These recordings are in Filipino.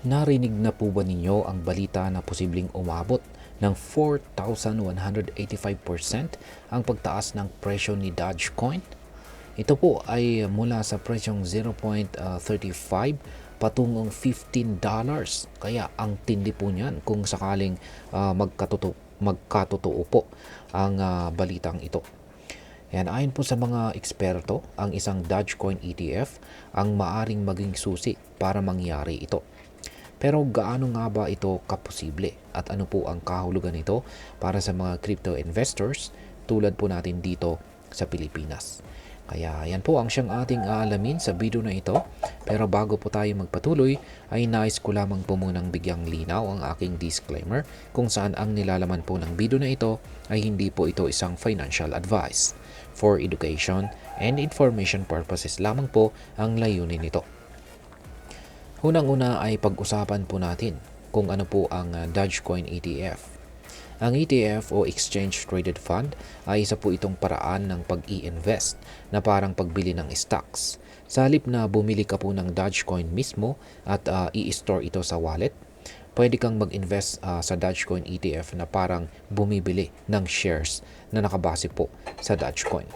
Narinig na po ba ninyo ang balita na posibleng umabot ng 4,185% ang pagtaas ng presyo ni Dogecoin? Ito po ay mula sa presyong 0.35 patungong $15. Kaya ang tindi po niyan kung sakaling magkatotoo po ang balitang ito. Yan, ayon po sa mga eksperto, ang isang Dogecoin ETF ang maaring maging susi para mangyari ito. Pero gaano nga ba ito kaposible at ano po ang kahulugan nito para sa mga crypto investors tulad po natin dito sa Pilipinas? Kaya yan po ang siyang ating aalamin sa video na ito. Pero bago po tayo magpatuloy ay nais ko lamang po munang bigyang linaw ang aking disclaimer kung saan ang nilalaman po ng video na ito ay hindi po ito isang financial advice. For education and information purposes lamang po ang layunin nito. Unang-una ay pag-usapan po natin kung ano po ang Dogecoin ETF. Ang ETF o Exchange Traded Fund ay isa po itong paraan ng pag-i-invest na parang pagbili ng stocks. Sa halip na bumili ka po ng Dogecoin mismo at i-store ito sa wallet, pwede kang mag-invest sa Dogecoin ETF na parang bumibili ng shares na nakabase po sa Dogecoin.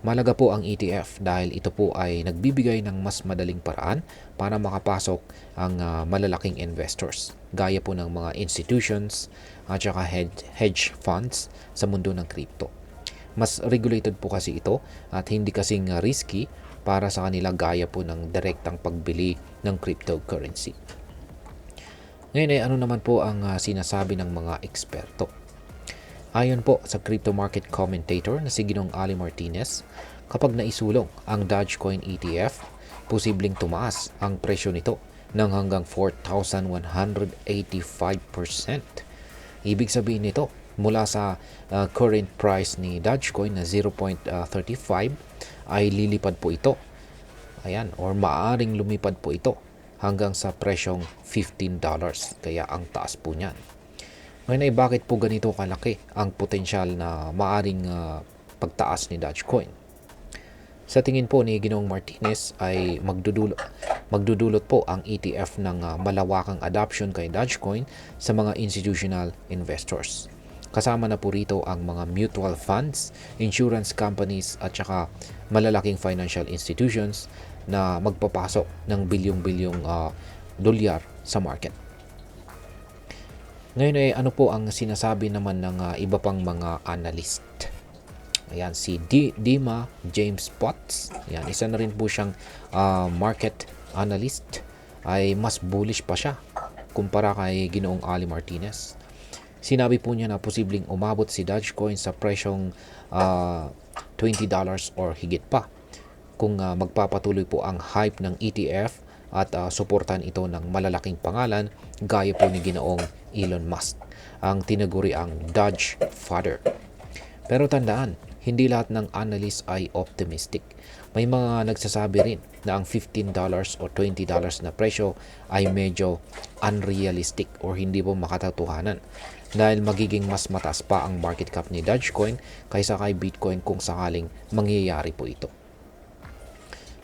Malaga po ang ETF dahil ito po ay nagbibigay ng mas madaling paraan para makapasok ang malalaking investors gaya po ng mga institutions at saka hedge funds sa mundo ng crypto. Mas regulated po kasi ito at hindi kasing risky para sa kanila gaya po ng direktang pagbili ng cryptocurrency. Ngayon ay ano naman po ang sinasabi ng mga eksperto? Ayon po sa crypto market commentator na si Ginong Ali Martinez, kapag naisulong ang Dogecoin ETF, posibleng tumaas ang presyo nito ng hanggang 4,185%. Ibig sabihin nito, mula sa current price ni Dogecoin na 0.35 ay lilipad po ito. Ayan, or maaring lumipad po ito hanggang sa presyong $15. Kaya ang taas po niyan. Ngayon ay bakit po ganito kalaki ang potensyal na maaring pagtaas ni Dogecoin? Sa tingin po ni Ginoong Martinez ay magdudulot po ang ETF ng malawakang adoption kay Dogecoin sa mga institutional investors. Kasama na po rito ang mga mutual funds, insurance companies at saka malalaking financial institutions na magpapasok ng bilyong-bilyong dolyar sa market. Ngayon ay ano po ang sinasabi naman ng iba pang mga analyst. Ayan, si Dima James Potts. Ayan, isa na rin po siyang market analyst. Ay mas bullish pa siya kumpara kay Ginoong Ali Martinez. Sinabi po niya na posibleng umabot si Dogecoin sa presyong $20 or higit pa kung magpapatuloy po ang hype ng ETF at suportan ito ng malalaking pangalan gaya po ni Ginoong Elon Musk, ang tinaguri ang Doge Father. Pero tandaan, hindi lahat ng analyst ay optimistic. May mga nagsasabi rin na ang $15 o $20 na presyo ay medyo unrealistic or hindi po makatotohanan dahil magiging mas mataas pa ang market cap ni Dogecoin kaysa kay Bitcoin kung sakaling mangyayari po ito.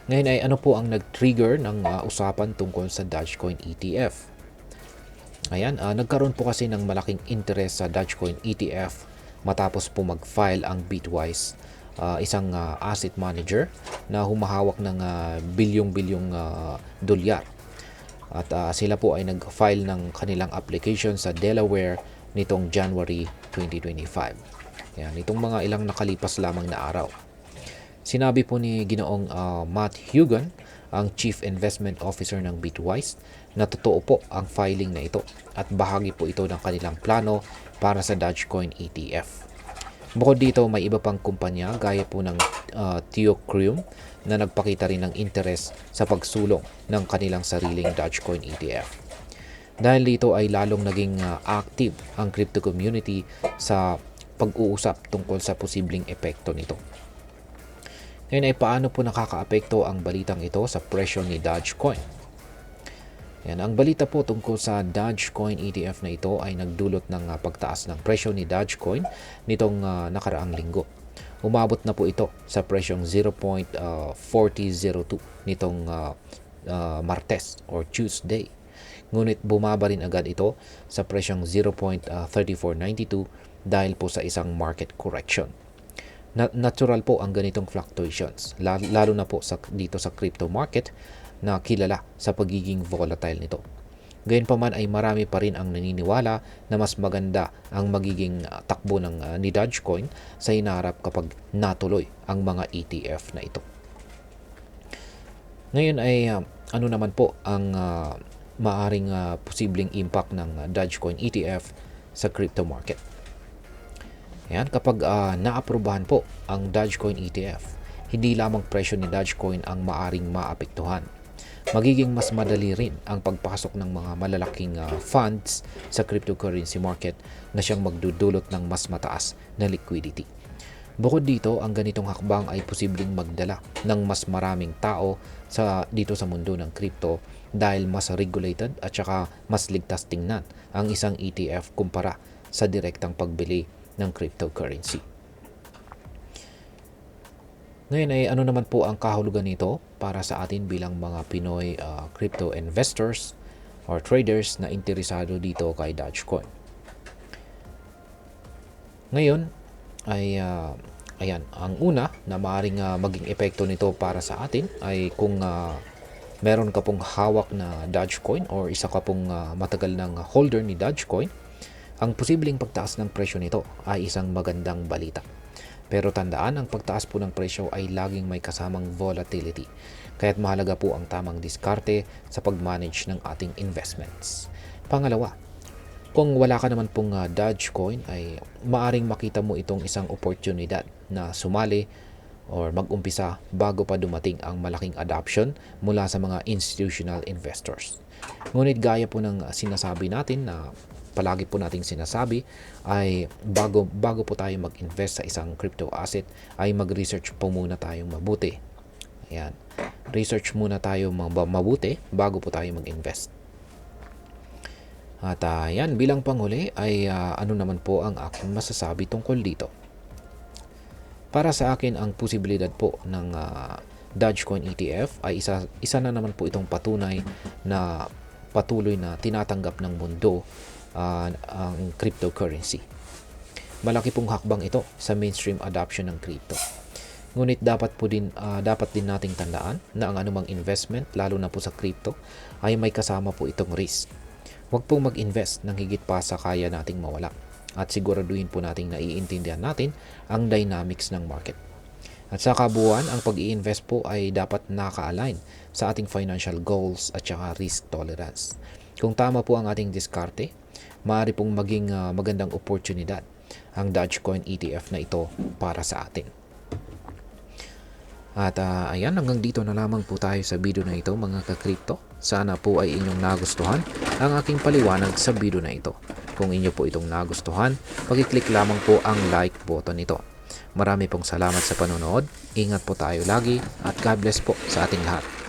Ngayon ay ano po ang nag-trigger ng usapan tungkol sa Dogecoin ETF? Ayan, nagkaroon po kasi ng malaking interest sa Dogecoin ETF matapos po mag-file ang Bitwise, isang asset manager na humahawak ng bilyong-bilyong dolyar. At sila po ay nag-file ng kanilang application sa Delaware nitong January 2025. Ayan, itong mga ilang nakalipas lamang na araw. Sinabi po ni Ginoong Matt Hugan, ang Chief Investment Officer ng Bitwise, na totoo po ang filing na ito at bahagi po ito ng kanilang plano para sa Dogecoin ETF. Bukod dito, may iba pang kumpanya gaya po ng Theocreum na nagpakita rin ng interest sa pagsulong ng kanilang sariling Dogecoin ETF. Dahil dito ay lalong naging active ang crypto community sa pag-uusap tungkol sa posibleng epekto nito. Ngayon ay paano po nakakaapekto ang balitang ito sa presyo ni Dogecoin? Yan, ang balita po tungkol sa Dogecoin ETF na ito ay nagdulot ng pagtaas ng presyo ni Dogecoin nitong nakaraang linggo. Umabot na po ito sa presyong 0.4002 nitong Martes or Tuesday. Ngunit bumaba rin agad ito sa presyong 0.3492 dahil po sa isang market correction. Natural po ang ganitong fluctuations, lalo na po dito sa crypto market na kilala sa pagiging volatile nito. Gayunpaman ay marami pa rin ang naniniwala na mas maganda ang magiging takbo ni Dogecoin sa hinaharap kapag natuloy ang mga ETF na ito. Ngayon ay ano naman po ang maaring posibleng impact ng Dogecoin ETF sa crypto market. Ayan, kapag naaprubahan po ang Dogecoin ETF, hindi lamang presyo ni Dogecoin ang maaring maapektuhan. Magiging mas madali rin ang pagpasok ng mga malalaking funds sa cryptocurrency market na siyang magdudulot ng mas mataas na liquidity. Bukod dito, ang ganitong hakbang ay posibleng magdala ng mas maraming tao dito sa mundo ng crypto dahil mas regulated at saka mas ligtas tingnan ang isang ETF kumpara sa direktang pagbili ng cryptocurrency. Ngayon ay ano naman po ang kahulugan nito para sa atin bilang mga Pinoy crypto investors or traders na interesado dito kay Dogecoin. Ngayon ay ayan, ang una na maaaring maging epekto nito para sa atin ay kung meron ka pong hawak na Dogecoin or isa ka pong matagal ng holder ni Dogecoin, ang posibleng pagtaas ng presyo nito ay isang magandang balita. Pero tandaan, ang pagtaas po ng presyo ay laging may kasamang volatility. Kaya't mahalaga po ang tamang diskarte sa pag-manage ng ating investments. Pangalawa, kung wala ka naman pong Dogecoin ay maaring makita mo itong isang oportunidad na sumali or mag-umpisa bago pa dumating ang malaking adoption mula sa mga institutional investors. Ngunit gaya po ng sinasabi natin na palagi po nating sinasabi ay bago po tayo mag-invest sa isang crypto asset ay mag-research po muna tayong mabuti. Ayan. Research muna tayo mabuti bago po tayo mag-invest. At yan, bilang panghuli ay ano naman po ang aking masasabi tungkol dito. Para sa akin, ang posibilidad po ng Dogecoin ETF ay isa na naman po itong patunay na patuloy na tinatanggap ng mundo ang cryptocurrency. Malaki pong hakbang ito sa mainstream adoption ng crypto. Ngunit dapat din nating tandaan na ang anumang investment, lalo na po sa crypto, ay may kasama po itong risk. Huwag pong mag-invest ng higit pa sa kaya nating mawala at siguraduhin po nating naiintindihan natin ang dynamics ng market. At sa kabuuan, ang pag-i-invest po ay dapat naka-align sa ating financial goals at saka risk tolerance. Kung tama po ang ating diskarte, maaari pong maging magandang oportunidad ang Dogecoin ETF na ito para sa atin. At ayan, hanggang dito na lamang po tayo sa video na ito mga ka-crypto. Sana po ay inyong nagustuhan ang aking paliwanag sa video na ito. Kung inyo po itong nagustuhan, pag-click lamang po ang like button nito. Marami pong salamat sa panonood. Ingat po tayo lagi at God bless po sa ating lahat.